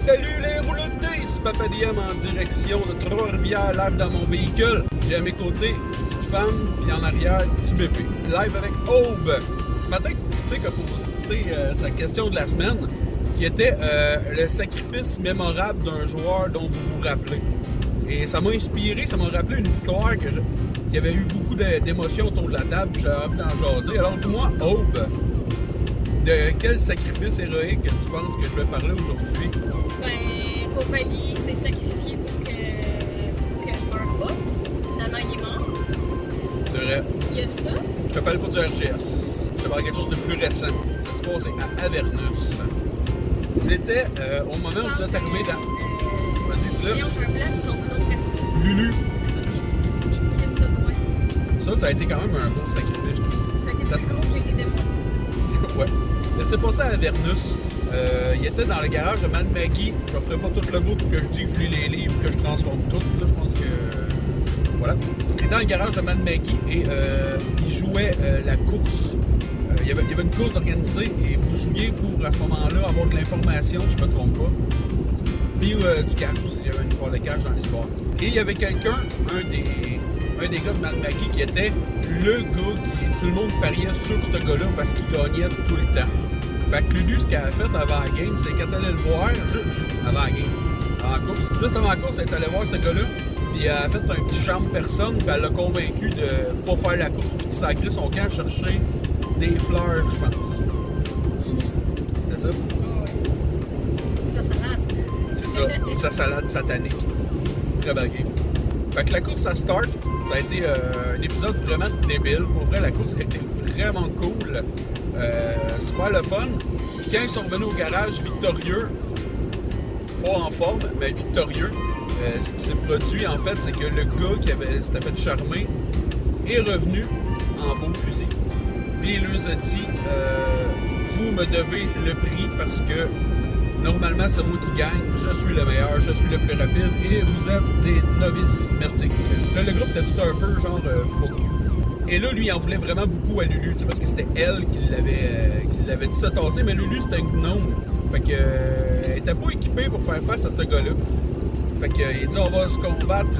Salut les rouleux de dés, c'est Papa DM en direction de Trois-Rivières, live dans mon véhicule. J'ai à mes côtés une petite femme, puis en arrière, petit bébé. Live avec Aube. Ce matin, Critique a posé sa question de la semaine, qui était le sacrifice mémorable d'un joueur dont vous vous rappelez. Et ça m'a inspiré, ça m'a rappelé une histoire qui avait eu beaucoup d'émotions autour de la table, puis j'avais envie d'en jaser. Alors dis-moi, Aube, de quel sacrifice héroïque tu penses que je vais parler aujourd'hui? Ben, Popali s'est sacrifié pour que je meure pas. Finalement, il est mort. C'est vrai. Il y a ça. Je te parle pas du RGS. Je te parle de quelque chose de plus récent. Ça se passait à Avernus. C'était au moment où vous êtes arrivé dans... Vas-y, dis-le. J'ai un blanc, ce sont d'autres personnes. Lulu. C'est ça, ok. Et Christophe, ouais. Ça a été quand même un beau sacrifice, je trouve. Ça a été le plus gros, j'ai été témoin. Ouais. Ça s'est passé à Avernus. Il était dans le garage de Mad Maggie. Je ne ferai pas tout le bout que je dis que je lis les livres, que je transforme tout. Là, je pense que... Voilà. Il était dans le garage de Mad Maggie et il jouait la course. Il y avait une course organisée et vous jouiez pour, à ce moment-là, avoir de l'information, si je ne me trompe pas. Puis du cash aussi. Il y avait une histoire de cash dans l'histoire. Et il y avait quelqu'un, un des gars de Mad Maggie, qui était le gars qui tout le monde pariait sur ce gars-là parce qu'il gagnait tout le temps. Fait que Lulu, ce qu'elle a fait avant la game, c'est qu'elle est allée le voir, avant la game, avant la course. Juste avant la course, elle est allée voir ce gars-là, puis elle a fait un petit charme personne, puis elle l'a convaincu de pas faire la course, puis de sacrer son camp chercher des fleurs, je pense. C'est ça? Sa salade. C'est ça, sa salade satanique. Très belle game. Fait que la course, ça start. Ça a été un épisode vraiment débile. Pour vrai, la course a été vraiment cool. Super le fun. Puis quand ils sont revenus au garage victorieux, pas en forme, mais victorieux, ce qui s'est produit, en fait, c'est que le gars qui s'était fait charmer est revenu en beau fusil. Puis il leur a dit vous me devez le prix parce que normalement, c'est moi qui gagne, je suis le meilleur, je suis le plus rapide et vous êtes des novices merdiques. Là, le groupe était tout un peu genre fuck you. Et là, lui, il en voulait vraiment beaucoup à Lulu, parce que c'était elle qui l'avait dit se tasser, mais Lulu, c'était une gnome. Fait que, elle était pas équipée pour faire face à ce gars-là. Fait que, il dit, on va se combattre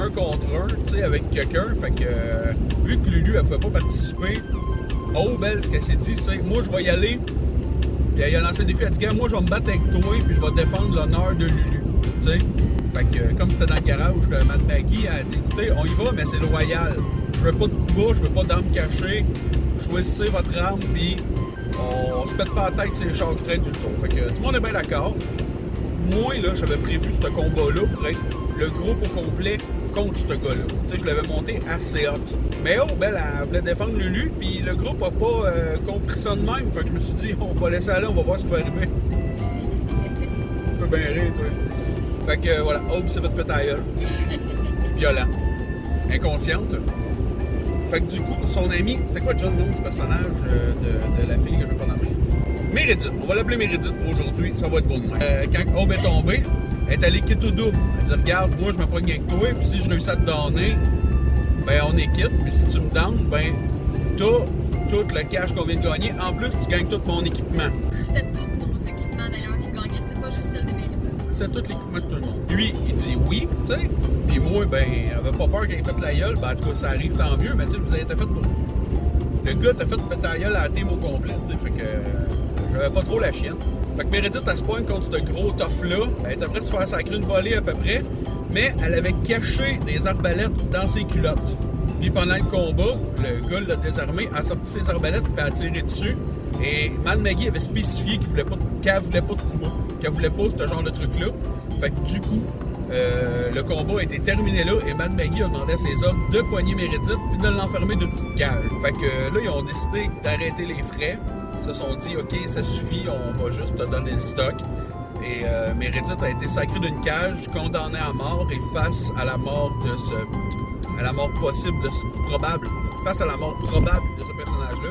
un contre un, tu sais, avec quelqu'un. Fait que, vu que Lulu, elle pouvait pas participer, oh, belle, ce qu'elle s'est dit, c'est, moi, je vais y aller. Puis elle a lancé le défi, elle a dit, gars, moi je vais me battre avec toi, puis je vais défendre l'honneur de Lulu. Tu sais? Fait que, comme c'était dans le garage de Mad Maggie, elle a dit, écoutez, on y va, mais c'est loyal. Je veux pas de coups bas, je veux pas d'armes cachées. Choisissez votre arme, puis on se pète pas la tête ces chars qui traînent tout le tour. Fait que tout le monde est bien d'accord. Moi, là, j'avais prévu ce combat-là pour être le groupe au complet contre ce gars-là. Tu sais, je l'avais monté assez hot. Mais oh, ben, elle voulait défendre Lulu, puis le groupe a pas compris ça de même. Fait que je me suis dit, on va laisser aller, on va voir ce qui va arriver. Tu peux bien rire, toi. Fait que voilà, Aube s'est fait péter à la gueule. Violent. Inconsciente. Fait que du coup, son ami, c'était quoi John, le nom du personnage de la fille que je vais pas nommer? Meredith. On va l'appeler Meredith pour aujourd'hui, ça va être bon de moi. Quand Aube est tombée, elle est allée quitte au double. Elle dit, regarde, moi je me pogne avec toi, puis si je réussis à te donner, ben on est quitte, puis si tu me donnes, ben t'as tout le cash qu'on vient de gagner. En plus, tu gagnes tout mon équipement. C'était tous nos équipements d'ailleurs qui gagnaient, c'était pas juste celle de Meredith. C'est tout l'équipement de tout le monde. Lui, il dit oui, tu sais. Puis moi, ben, elle avait pas peur qu'il pète la gueule. Ben, en tout cas, ça arrive tant mieux, mais tu sais, vous avez été fait pour. Le gars t'a fait péter la gueule à la team au complet, tu sais. Fait que j'avais pas trop la chienne. Fait que Meredith, elle se pointe contre ce gros tough-là. Elle était prête à se faire sacrer une volée à peu près. Mais elle avait caché des arbalètes dans ses culottes. Puis pendant le combat, le gars l'a désarmé, a sorti ses arbalètes puis a tiré dessus. Et Mad Maggie avait spécifié qu'elle voulait pas de coups bas, qu'elle voulait pas ce genre de truc-là. Fait que du coup, le combat a été terminé là et Mad Maggie a demandé à ses hommes de poigner Meredith puis de l'enfermer d'une petite cage. Fait que là, ils ont décidé d'arrêter les frais. Ils se sont dit, OK, ça suffit, on va juste te donner le stock. Et Meredith a été sacrée d'une cage, condamnée à mort et face à la mort à la mort possible, probable, en fait, face à la mort probable de ce personnage-là,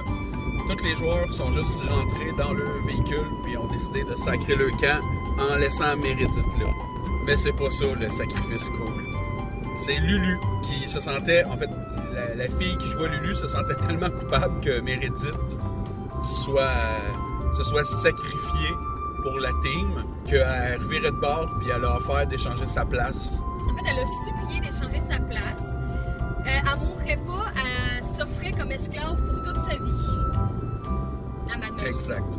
tous les joueurs sont juste rentrés dans le véhicule puis ont décidé de sacrer le camp en laissant Meredith là. Mais c'est pas ça le sacrifice cool. C'est Lulu qui se sentait, en fait, la fille qui jouait Lulu se sentait tellement coupable que Meredith se soit sacrifiée pour la team qu'elle revirait de bord puis elle a offert d'échanger sa place. En fait, elle a supplié d'échanger sa place. Elle mourrait pas, elle s'offrait comme esclave pour toute sa vie. À Mad Men. Exact.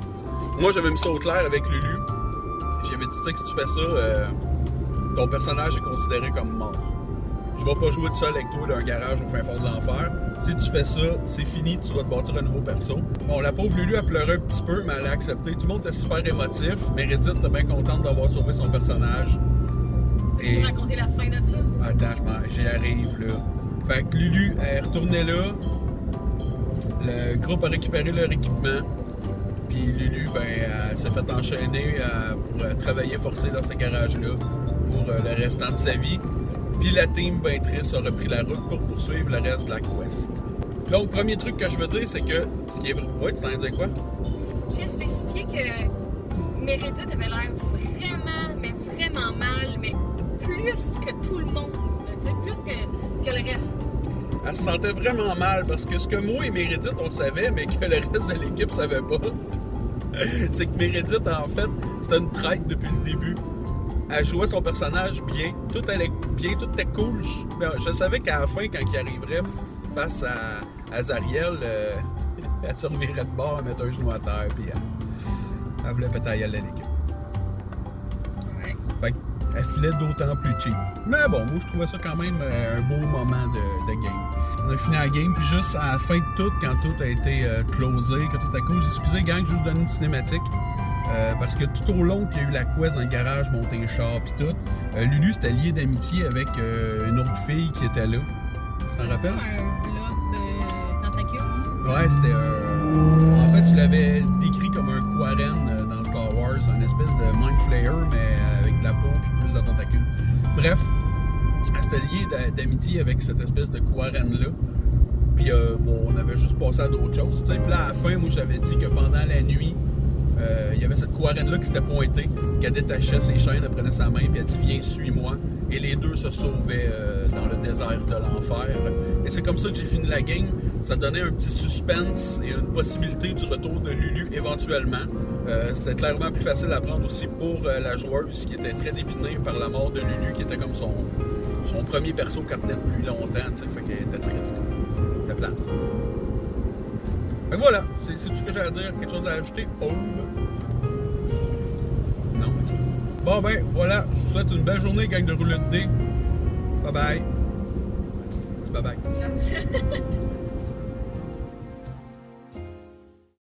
Moi, j'avais mis ça au clair avec Lulu. J'avais dit, tu sais que si tu fais ça, ton personnage est considéré comme mort. Je vais pas jouer tout seul avec toi dans un garage au fin fond de l'enfer. Si tu fais ça, c'est fini, tu dois te bâtir un nouveau perso. Bon, la pauvre Lulu a pleuré un petit peu, mais elle a accepté. Tout le monde était super émotif. Meredith était bien contente d'avoir sauvé son personnage. Tu veux raconter la fin de ça? Attends, j'y arrive, là. Fait que Lulu est retournée là. Le groupe a récupéré leur équipement. Puis Lulu, ben, elle s'est fait enchaîner pour travailler forcé dans ce garage-là pour le restant de sa vie. Puis la team, ben triste, a repris la route pour poursuivre le reste de la quest. Donc, premier truc que je veux dire, c'est que ce qui est vrai. Ouais, tu t'en disais quoi? J'ai spécifié que Meredith avait l'air vraiment, mais vraiment mal, mais plus que tout le monde, tu sais, plus que le reste. Elle se sentait vraiment mal parce que ce que moi et Meredith, on savait, mais que le reste de l'équipe savait pas, c'est que Meredith, en fait, c'était une traite depuis le début. Elle jouait son personnage bien, tout allait bien, tout était cool. Je savais qu'à la fin, quand il arriverait face à Zariel, elle se revirait de bord, elle mettait un genou à terre, puis elle voulait peut-être y aller à l'équipe. Ouais. Fait qu'elle filait d'autant plus cheap. Mais bon, moi je trouvais ça quand même un beau moment de game. On a fini la game, puis juste à la fin de tout, quand tout a été closé, que tout à coup, excusez gang, juste donner une cinématique. Parce que tout au long qu'il y a eu la quest dans le garage, monter les chars pis tout, Lulu s'était lié d'amitié avec une autre fille qui était là. Tu t'en rappelles? Un blob tentacule. Ouais, c'était en fait, je l'avais décrit comme un Quarren dans Star Wars, un espèce de Mind Flayer, mais avec de la peau et plus de tentacules. Bref, elle s'était liée d'amitié avec cette espèce de Quarren-là. Puis bon, on avait juste passé à d'autres choses. Puis là, à la fin, moi, j'avais dit que pendant la nuit, il y avait cette Quarren-là qui s'était pointée, qui détachait ses chaînes, elle prenait sa main, puis elle dit « Viens, suis-moi ». Et les deux se sauvaient dans le désert de l'enfer. Et c'est comme ça que j'ai fini la game. Ça donnait un petit suspense et une possibilité du retour de Lulu éventuellement. C'était clairement plus facile à prendre aussi pour la joueuse qui était très dépinée par la mort de Lulu, qui était comme son premier perso qu'elle tenait depuis longtemps, tu sais, fait qu'elle était triste. C'était plate. Fait que voilà, c'est tout ce que j'ai à dire. Quelque chose à ajouter? Oh! Non, ok. Bon ben, voilà. Je vous souhaite une belle journée, gang de roulette de dés. Bye bye. Bye bye. Ciao.